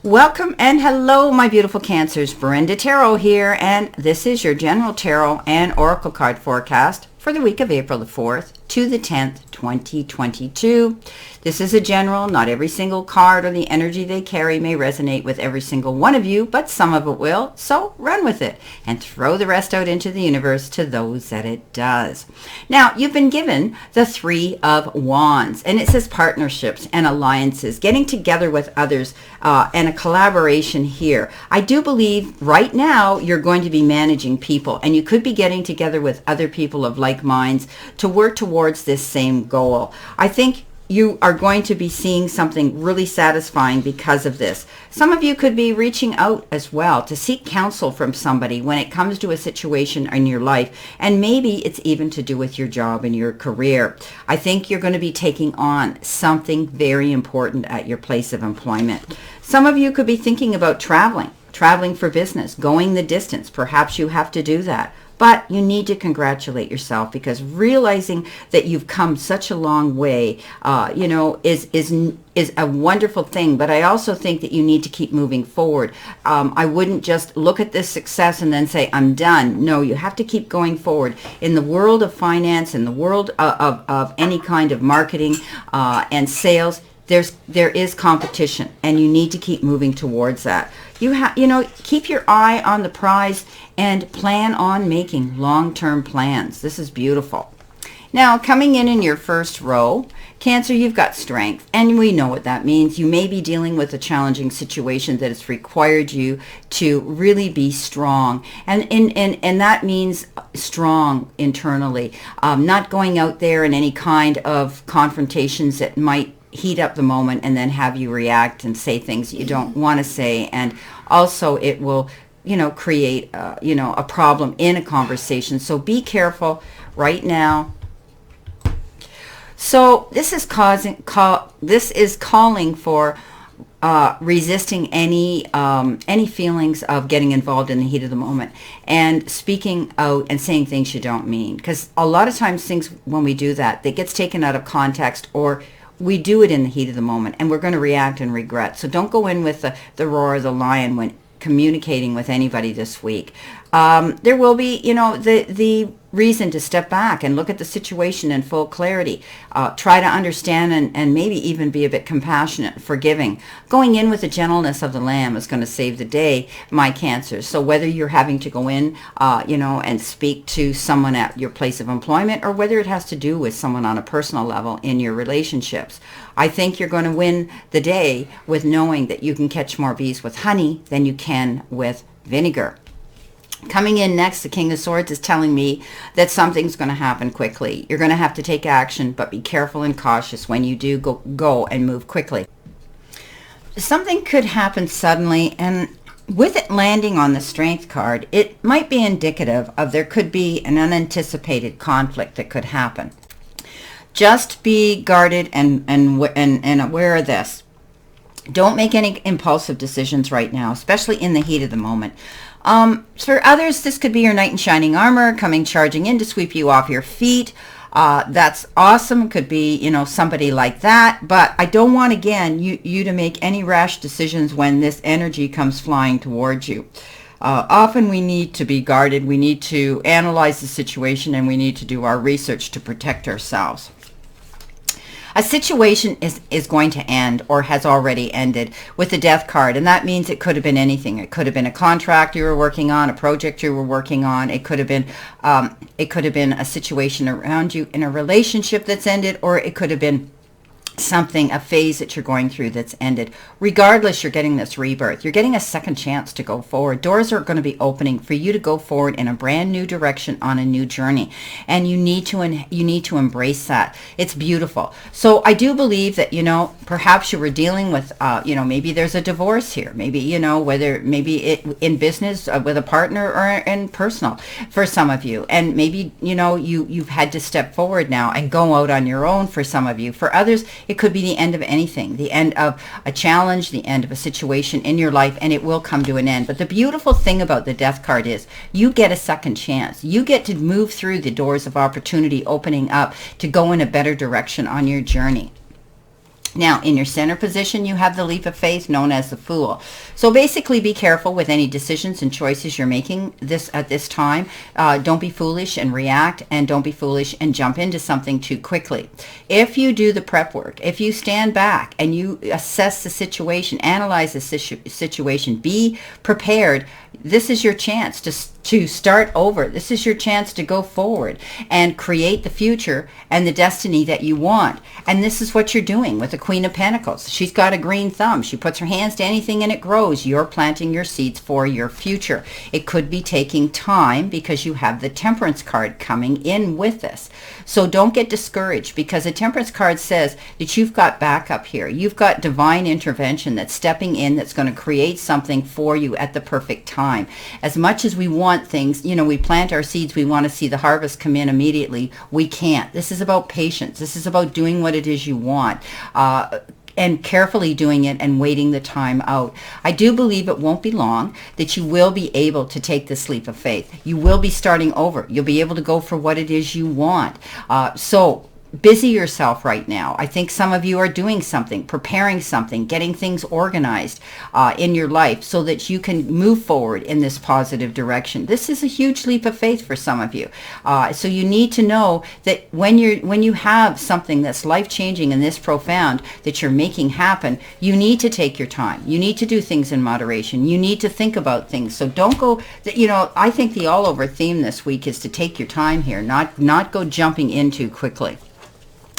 Welcome and hello, my beautiful Cancers. Brenda Tarot here, and this is your general tarot and oracle card forecast for the week of April the 4th to the 10th, 2022. This is a general. Not every single card or the energy they carry may resonate with every single one of you, but some of it will. So run with it and throw the rest out into the universe to those that it does. Now, you've been given the Three of Wands, and it says partnerships and alliances, getting together with others, and a collaboration here. I do believe right now you're going to be managing people, and you could be getting together with other people of like minds to work towards this same goal. I think you are going to be seeing something really satisfying because of this. Some of you could be reaching out as well to seek counsel from somebody when it comes to a situation in your life, and maybe it's even to do with your job and your career. I think you're going to be taking on something very important at your place of employment. Some of you could be thinking about traveling for business, going the distance. Perhaps you have to do that. But you need to congratulate yourself, because realizing that you've come such a long way, is a wonderful thing. But I also think that you need to keep moving forward. I wouldn't just look at this success and then say, I'm done. No, you have to keep going forward. In the world of finance, in the world of any kind of marketing and sales, there is competition, and you need to keep moving towards that. Keep your eye on the prize and plan on making long-term plans. This is beautiful. Now, coming in your first row, Cancer, you've got strength, and we know what that means. You may be dealing with a challenging situation that has required you to really be strong, and that means strong internally, not going out there in any kind of confrontations that might heat up the moment and then have you react and say things you don't want to say. And also it will, create, a problem in a conversation. So be careful right now. So this is calling for resisting any feelings of getting involved in the heat of the moment and speaking out and saying things you don't mean. Because a lot of times things, when we do that, it gets taken out of context, or we do it in the heat of the moment, and we're going to react and regret. So don't go in with the roar of the lion when communicating with anybody this week. There will be, the reason to step back and look at the situation in full clarity. Try to understand and maybe even be a bit compassionate, forgiving. Going in with the gentleness of the lamb is going to save the day, my Cancers. So whether you're having to go in, and speak to someone at your place of employment, or whether it has to do with someone on a personal level in your relationships, I think you're going to win the day with knowing that you can catch more bees with honey than you can with vinegar. Coming in next, the King of Swords is telling me that something's going to happen quickly. You're going to have to take action, but be careful and cautious when you do go and move quickly. Something could happen suddenly, and with it landing on the Strength card, it might be indicative of there could be an unanticipated conflict that could happen. Just be guarded and aware of this. Don't make any impulsive decisions right now, especially in the heat of the moment. For others, this could be your knight in shining armor coming charging in to sweep you off your feet. That's awesome. Could be, somebody like that. But I don't want, again, you to make any rash decisions when this energy comes flying towards you. Often we need to be guarded. We need to analyze the situation, and we need to do our research to protect ourselves. A situation is going to end, or has already ended, with the Death card, and that means it could have been anything. It could have been a contract you were working on, a project you were working on. It could have been a situation around you in a relationship that's ended, or it could have been a phase that you're going through that's ended. Regardless, you're getting this rebirth. You're getting a second chance to go forward. Doors are going to be opening for you to go forward in a brand new direction on a new journey, and you need to embrace that. It's beautiful. So I do believe that perhaps you were dealing with maybe there's a divorce here. Maybe it in business with a partner, or in personal for some of you, and maybe you've had to step forward now and go out on your own for some of you. For others, it could be the end of anything, the end of a challenge, the end of a situation in your life, and it will come to an end. But the beautiful thing about the Death card is you get a second chance. You get to move through the doors of opportunity opening up to go in a better direction on your journey. Now, in your center position, you have the leap of faith known as the Fool. So basically, be careful with any decisions and choices you're making at this time. Don't be foolish and react, and don't be foolish and jump into something too quickly. If you do the prep work, if you stand back and you assess the situation, analyze the situation, be prepared, this is your chance to start over. This is your chance to go forward and create the future and the destiny that you want. And this is what you're doing with the Queen of Pentacles. She's got a green thumb. She puts her hands to anything and it grows. You're planting your seeds for your future. It could be taking time because you have the Temperance card coming in with this. So don't get discouraged, because the Temperance card says that you've got backup here. You've got divine intervention that's stepping in, that's going to create something for you at the perfect time. As much as we want things, we plant our seeds, we want to see the harvest come in immediately. We can't. This is about patience. This is about doing what it is you want. And carefully doing it and waiting the time out. I do believe it won't be long that you will be able to take this leap of faith. You will be starting over. You'll be able to go for what it is you want. So busy yourself right now. I think some of you are doing something, preparing something, getting things organized in your life so that you can move forward in this positive direction. This is a huge leap of faith for some of you. So you need to know that when you have something that's life-changing and this profound that you're making happen, you need to take your time. You need to do things in moderation. You need to think about things. So don't go, I think the all-over theme this week is to take your time here, not go jumping in too quickly.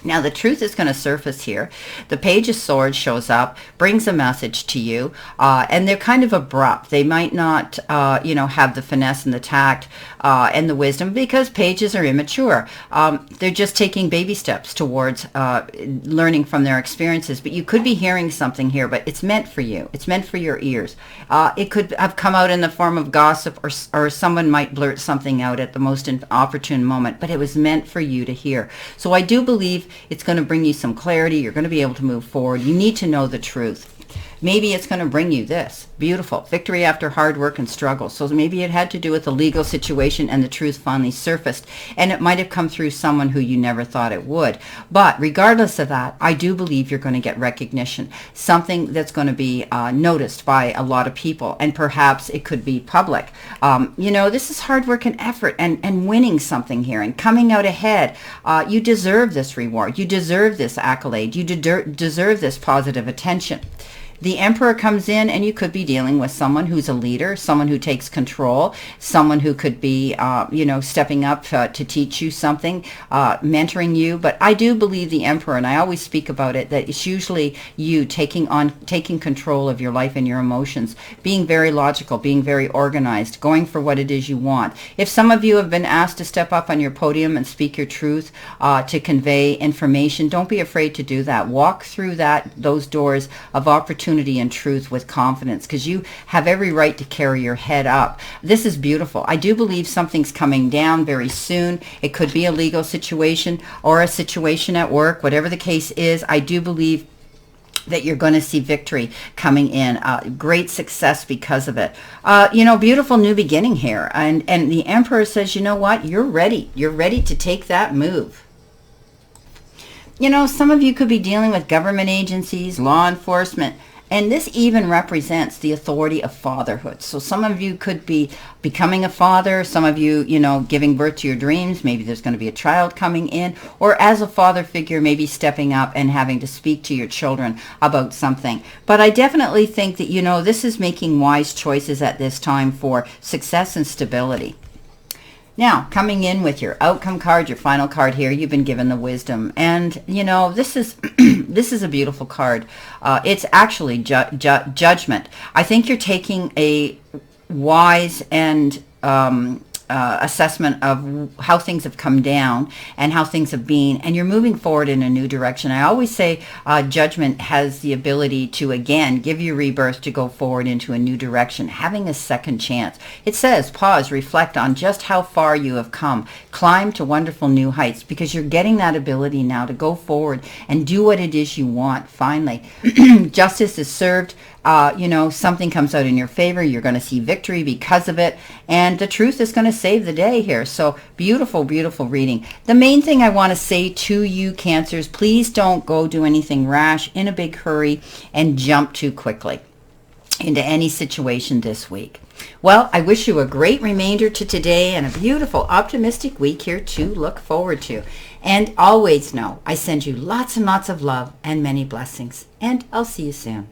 Now, the truth is going to surface here. The Page of Swords shows up, brings a message to you, and they're kind of abrupt. They might not, have the finesse and the tact and the wisdom, because pages are immature. They're just taking baby steps towards learning from their experiences. But you could be hearing something here, but it's meant for you. It's meant for your ears. It could have come out in the form of gossip, or someone might blurt something out at the most opportune moment, but it was meant for you to hear. So I do believe it's going to bring you some clarity. You're going to be able to move forward. You need to know the truth. Maybe it's going to bring you this. Beautiful. Victory after hard work and struggle. So maybe it had to do with a legal situation and the truth finally surfaced. And it might have come through someone who you never thought it would. But regardless of that, I do believe you're going to get recognition. Something that's going to be noticed by a lot of people. And perhaps it could be public. This is hard work and effort and winning something here and coming out ahead. You deserve this reward. You deserve this accolade. You deserve this positive attention. The Emperor comes in, and you could be dealing with someone who's a leader, someone who takes control, someone who could be, stepping up to teach you something, mentoring you. But I do believe the Emperor, and I always speak about it, that it's usually you taking control of your life and your emotions, being very logical, being very organized, going for what it is you want. If some of you have been asked to step up on your podium and speak your truth, to convey information, don't be afraid to do that. Walk through those doors of opportunity and truth with confidence, because you have every right to carry your head up. This is beautiful. I do believe something's coming down very soon. It could be a legal situation or a situation at work, whatever the case is. I do believe that you're going to see victory coming in, great success because of it. Beautiful new beginning here. And the Emperor says, you know what? You're ready. You're ready to take that move. Some of you could be dealing with government agencies, law enforcement, and this even represents the authority of fatherhood. So some of you could be becoming a father, some of you, giving birth to your dreams. Maybe there's going to be a child coming in, or as a father figure, maybe stepping up and having to speak to your children about something. But I definitely think that, this is making wise choices at this time for success and stability. Now, coming in with your outcome card, your final card here, you've been given the wisdom. And, this is this is a beautiful card. It's actually judgment. I think you're taking a wise and assessment of how things have come down and how things have been, and you're moving forward in a new direction. I always say judgment has the ability to, again, give you rebirth to go forward into a new direction, having a second chance. It says, pause, reflect on just how far you have come, climb to wonderful new heights, because you're getting that ability now to go forward and do what it is you want, finally. Justice is served. something comes out in your favor. You're going to see victory because of it. And the truth is going to save the day here. So beautiful, beautiful reading. The main thing I want to say to you, Cancers, please don't go do anything rash in a big hurry and jump too quickly into any situation this week. Well, I wish you a great remainder to today and a beautiful, optimistic week here to look forward to. And always know I send you lots and lots of love and many blessings. And I'll see you soon.